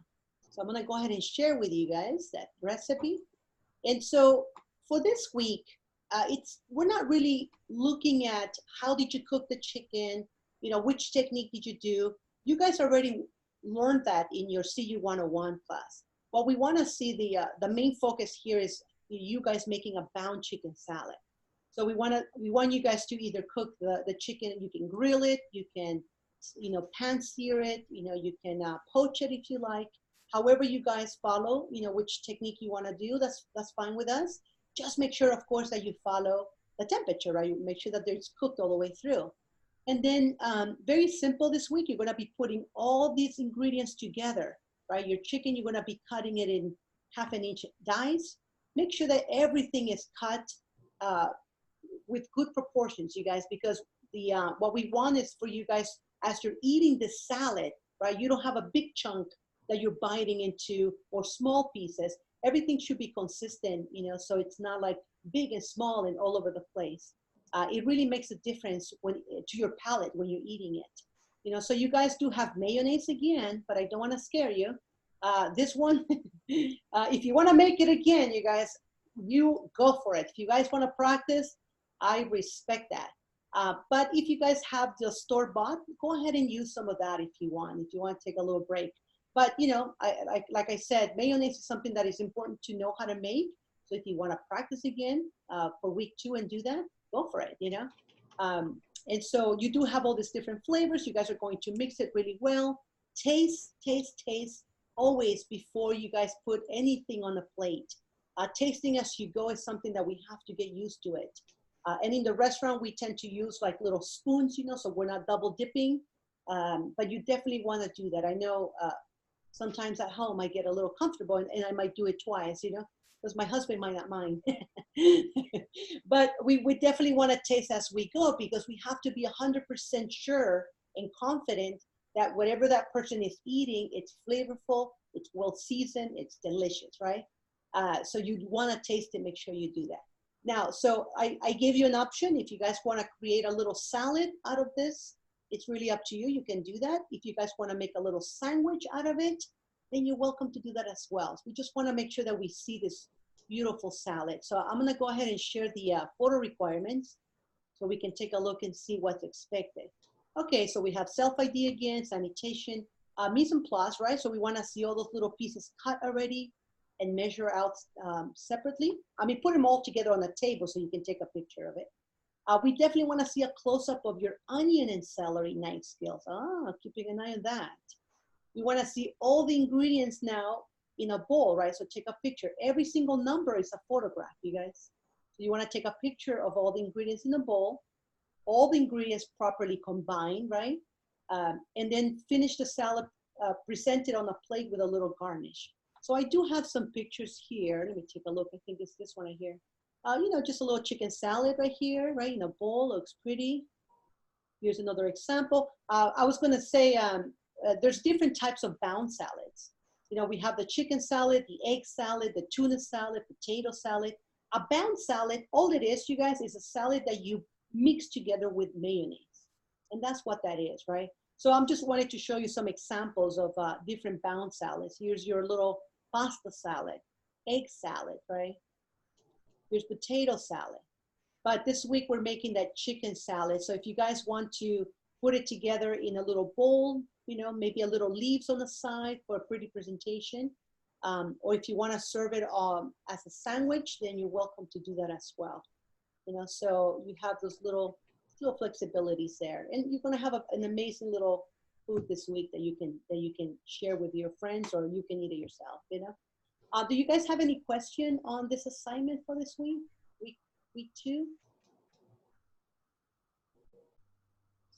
Speaker 2: So I'm going to go ahead and share with you guys that recipe. And so for this week, we're not really looking at how did you cook the chicken, you know, which technique did you do. You guys already learned that in your CU 101 class. What we want to see, the main focus here is you guys making a bound chicken salad. So we want you guys to either cook the chicken, you can grill it, you can, you know, pan sear it, you know, you can poach it if you like. However you guys follow, you know, which technique you want to do, that's fine with us. Just make sure, of course, that you follow the temperature, right? Make sure that it's cooked all the way through. And then very simple this week, you're going to be putting all these ingredients together, right? Your chicken, you're going to be cutting it in 1/2 inch dice. Make sure that everything is cut with good proportions, you guys, because what we want is for you guys, as you're eating this salad, right? You don't have a big chunk that you're biting into or small pieces. Everything should be consistent, you know, so it's not like big and small and all over the place. It really makes a difference to your palate when you're eating it. You know, so you guys do have mayonnaise again, but I don't want to scare you. This one, if you want to make it again, you guys, you go for it. If you guys want to practice, I respect that. But if you guys have the store-bought, go ahead and use some of that if you want to take a little break. But, you know, like I said, mayonnaise is something that is important to know how to make. So if you want to practice again for week 2 and do that, go for it, you know. And so you do have all these different flavors. You guys are going to mix it really well. Taste always before you guys put anything on the plate. Tasting as you go is something that we have to get used to it. And in the restaurant, we tend to use like little spoons, you know, so we're not double dipping. But you definitely want to do that. I know sometimes at home I get a little comfortable and I might do it twice, you know, because my husband might not mind. But we definitely want to taste as we go because we have to be 100% sure and confident that whatever that person is eating, it's flavorful, it's well seasoned, it's delicious, right? So you want to taste it, make sure you do that. Now, so I gave you an option. If you guys want to create a little salad out of this, it's really up to you. You can do that. If you guys want to make a little sandwich out of it, then you're welcome to do that as well. So we just want to make sure that we see this beautiful salad. So I'm going to go ahead and share the photo requirements so we can take a look and see what's expected. Okay, so we have self-ID again, sanitation, mise en place, right? So we want to see all those little pieces cut already and measure out separately. I mean, put them all together on the table so you can take a picture of it. We definitely want to see a close-up of your onion and celery knife skills. Keeping an eye on that. We want to see all the ingredients now in a bowl, right? So take a picture. Every single number is a photograph, you guys. So you want to take a picture of all the ingredients in the bowl, all the ingredients properly combined, right? And then finish the salad, present it on a plate with a little garnish. So I do have some pictures here. Let me take a look. I think it's this one right here. You know, just a little chicken salad right here, right? In a bowl, looks pretty. Here's another example. I was gonna say, there's different types of bound salads. You know, we have the chicken salad, the egg salad, the tuna salad, potato salad. A bound salad, all it is, you guys, is a salad that you mix together with mayonnaise. And that's what that is, right? So I'm just wanting to show you some examples of different bound salads. Here's your little pasta salad, egg salad, right? Here's potato salad. But this week we're making that chicken salad. So if you guys want to put it together in a little bowl, you know, maybe a little leaves on the side for a pretty presentation. Or if you want to serve it as a sandwich, then you're welcome to do that as well. you know, so you have those little flexibilities there, and you're going to have an amazing little food this week that you can share with your friends, or you can eat it yourself, you know. Do you guys have any question on this assignment for this week, week 2?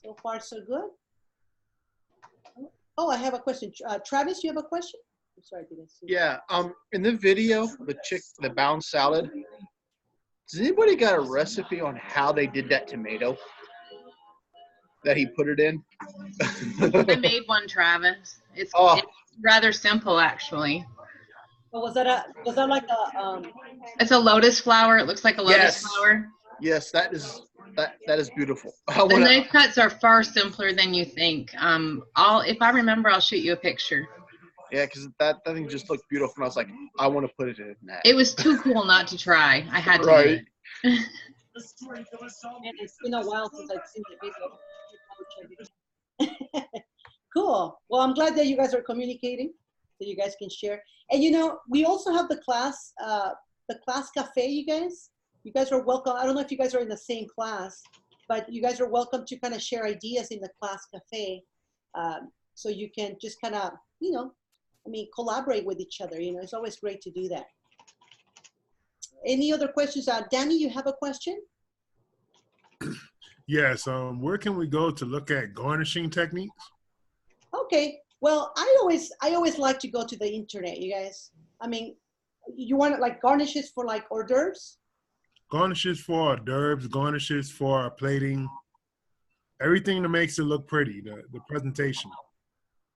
Speaker 2: So far, so good. Oh, I have a question. Travis, you have a question? I'm sorry, I didn't see.
Speaker 6: Yeah. In the video, the bound salad. Does anybody got a recipe on how they did that tomato that he put it in?
Speaker 9: I made one, Travis. It's rather simple, actually.
Speaker 2: Oh, was that like a
Speaker 9: It's a lotus flower. It looks like a lotus flower.
Speaker 6: Yes, that is beautiful.
Speaker 9: The knife cuts are far simpler than you think. If I remember, I'll shoot you a picture.
Speaker 6: Yeah, because that thing just looked beautiful, and I was like, I want to put it in that.
Speaker 9: It was too cool not to try. I had to do it.
Speaker 2: And it's been a while since I've seen the video. Cool. Well, I'm glad that you guys are communicating, so you guys can share. And you know, we also have the class cafe. You guys are welcome. I don't know if you guys are in the same class, but you guys are welcome to kind of share ideas in the class cafe. So you can just kind of, you know, collaborate with each other. You know, it's always great to do that. Any other questions? Danny, you have a question?
Speaker 8: Yes. Where can we go to look at garnishing techniques?
Speaker 2: Okay. Well, I always like to go to the internet, you guys. You want like garnishes for like hors d'oeuvres?
Speaker 8: Garnishes for hors d'oeuvres, garnishes for plating, everything that makes it look pretty, the presentation.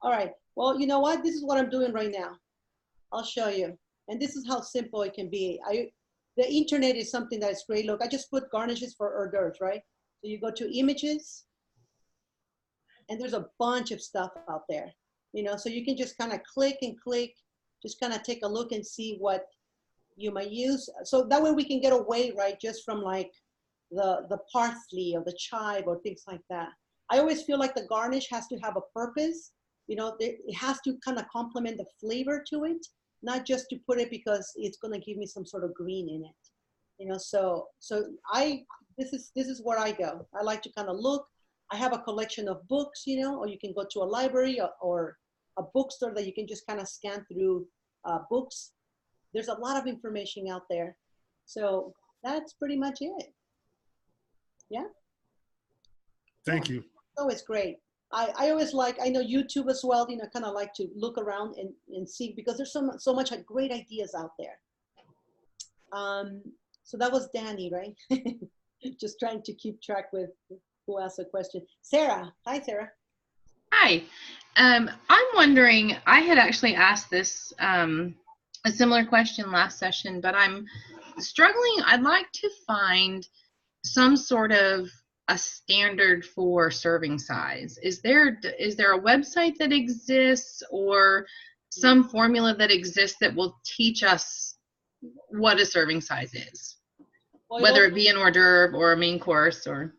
Speaker 2: All right. Well, you know what? This is what I'm doing right now. I'll show you. And this is how simple it can be. The internet is something that is great. Look, I just put garnishes for hors d'oeuvres, right? So you go to images, and there's a bunch of stuff out there, you know, so you can just kind of click and click, just kind of take a look and see what you might use. So that way we can get away, right, just from like the parsley or the chive or things like that. I always feel like the garnish has to have a purpose. You know, it has to kind of complement the flavor to it, not just to put it because it's going to give me some sort of green in it. You know, so this is where I go. I like to kind of look. I have a collection of books, you know, or you can go to a library or a bookstore that you can just kind of scan through books. There's a lot of information out there. So that's pretty much it. Yeah.
Speaker 8: Thank you.
Speaker 2: Oh, it's great. I always like, I know YouTube as well, you know, kind of like to look around and see, because there's so much great ideas out there. So that was Danny, right? Just trying to keep track with who asked a question. Sarah. Hi, Sarah.
Speaker 9: Hi. I'm wondering, I had actually asked this, a similar question last session, but I'm struggling. I'd like to find some sort of a standard for serving size. Is there a website that exists or some formula that exists that will teach us what a serving size is? Well, whether it be an hors d'oeuvre or a main course or...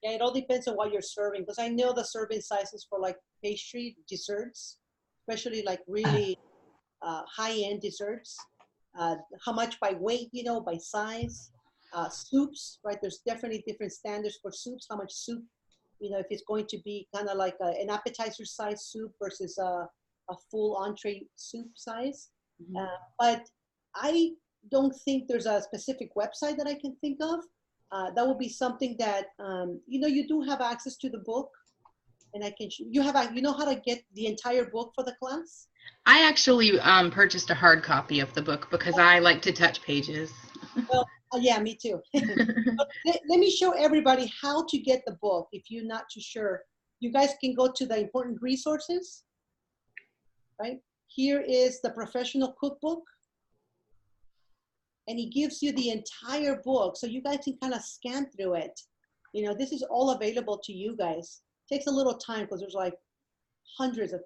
Speaker 2: Yeah, it all depends on what you're serving, because I know the serving sizes for like pastry desserts, especially like really high-end desserts, how much by weight, you know, by size. Soups, right? There's definitely different standards for soups, how much soup, you know, if it's going to be kind of like an appetizer size soup versus a full entree soup size. Mm-hmm. But I don't think there's a specific website that I can think of. That would be something that, you know, you do have access to the book, and you know how to get the entire book for the class?
Speaker 9: I actually purchased a hard copy of the book because I like to touch pages.
Speaker 2: Well, yeah, me too. But let me show everybody how to get the book if you're not too sure. You guys can go to the important resources, right? Here is the professional cookbook. And he gives you the entire book, so you guys can kind of scan through it. You know, this is all available to you guys. It takes a little time because there's like hundreds of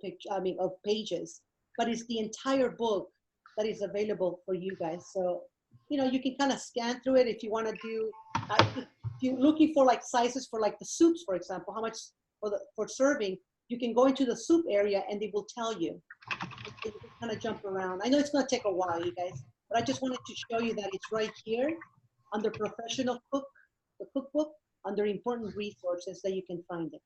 Speaker 2: pages, but it's the entire book that is available for you guys. So, you know, you can kind of scan through it if you want to do. If you're looking for like sizes for like the soups, for example, how much for serving, you can go into the soup area and they will tell you. You can kind of jump around. I know it's going to take a while, you guys. But I just wanted to show you that it's right here. under professional cook, the cookbook, under important resources that you can find it.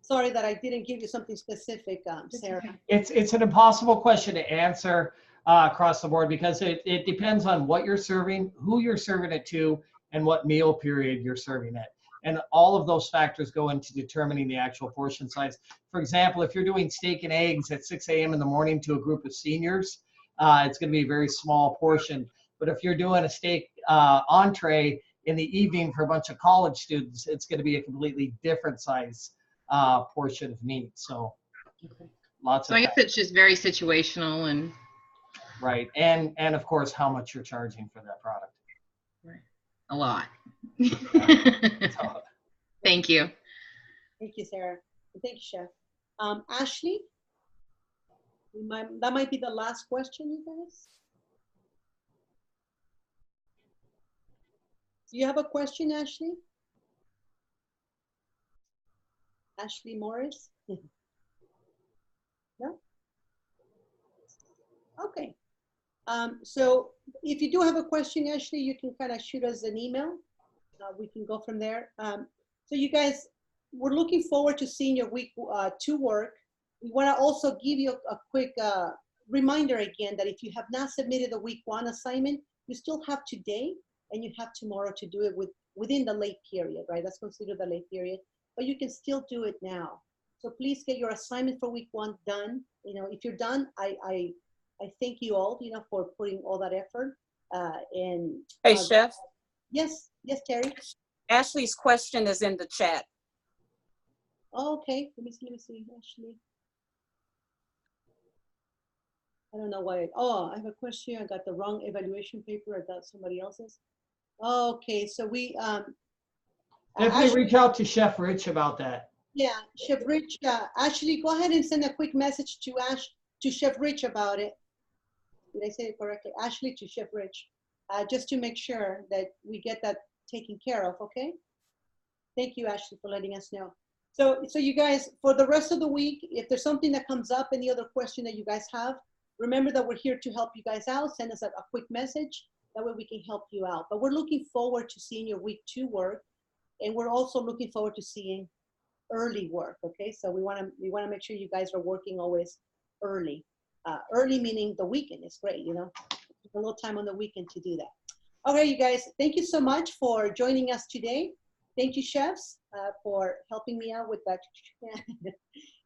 Speaker 2: Sorry that I didn't give you something specific, Sarah.
Speaker 1: It's an impossible question to answer across the board because it depends on what you're serving, who you're serving it to, and what meal period you're serving it. And all of those factors go into determining the actual portion size. For example, if you're doing steak and eggs at 6 a.m. in the morning to a group of seniors, it's going to be a very small portion. But if you're doing a steak entree in the evening for a bunch of college students, it's going to be a completely different size portion of meat. So lots of
Speaker 9: So I guess it's just very situational and
Speaker 1: right. And of course, how much you're charging for that product.
Speaker 9: a lot.
Speaker 1: So,
Speaker 9: Thank you.
Speaker 2: Thank you, Sarah. And thank you, Chef. Ashley, that might be the last question, you guys. Do you have a question, Ashley? Ashley Morris? No? Okay. So if you do have a question, Ashley, you can kind of shoot us an email. We can go from there. So you guys, we're looking forward to seeing your week 2 work. We want to also give you a quick reminder again that if you have not submitted the week 1 assignment, you still have today and you have tomorrow to do it within the late period, right? That's considered the late period, but you can still do it now. So please get your assignment for week 1 done. You know, if you're done, I thank you all, you know, for putting all that effort.
Speaker 3: Hey, Chef.
Speaker 2: Yes, Terry.
Speaker 3: Ashley's question is in the chat.
Speaker 2: Oh, okay, let me see, Ashley. I don't know why. I have a question. I got the wrong evaluation paper. I got somebody else's. Okay, so we
Speaker 1: definitely reach out to Chef Rich about that.
Speaker 2: Yeah, Chef Rich. Ashley, go ahead and send a quick message to Chef Rich about it. Did I say it correctly? Ashley to Chef Rich, just to make sure that we get that taken care of. Okay. Thank you, Ashley, for letting us know. So you guys, for the rest of the week, if there's something that comes up, any other question that you guys have, remember that we're here to help you guys out. Send us a quick message. That way we can help you out. But we're looking forward to seeing your week 2 work. And we're also looking forward to seeing early work, okay? So we wanna make sure you guys are working always early. Early meaning the weekend is great, you know? A little time on the weekend to do that. Okay, you guys, thank you so much for joining us today. Thank you, chefs, for helping me out with that.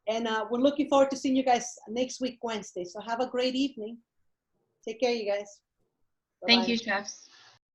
Speaker 2: And we're looking forward to seeing you guys next week, Wednesday. So have a great evening. Take care, you guys.
Speaker 9: Thank
Speaker 2: Bye-bye.
Speaker 9: you, chefs.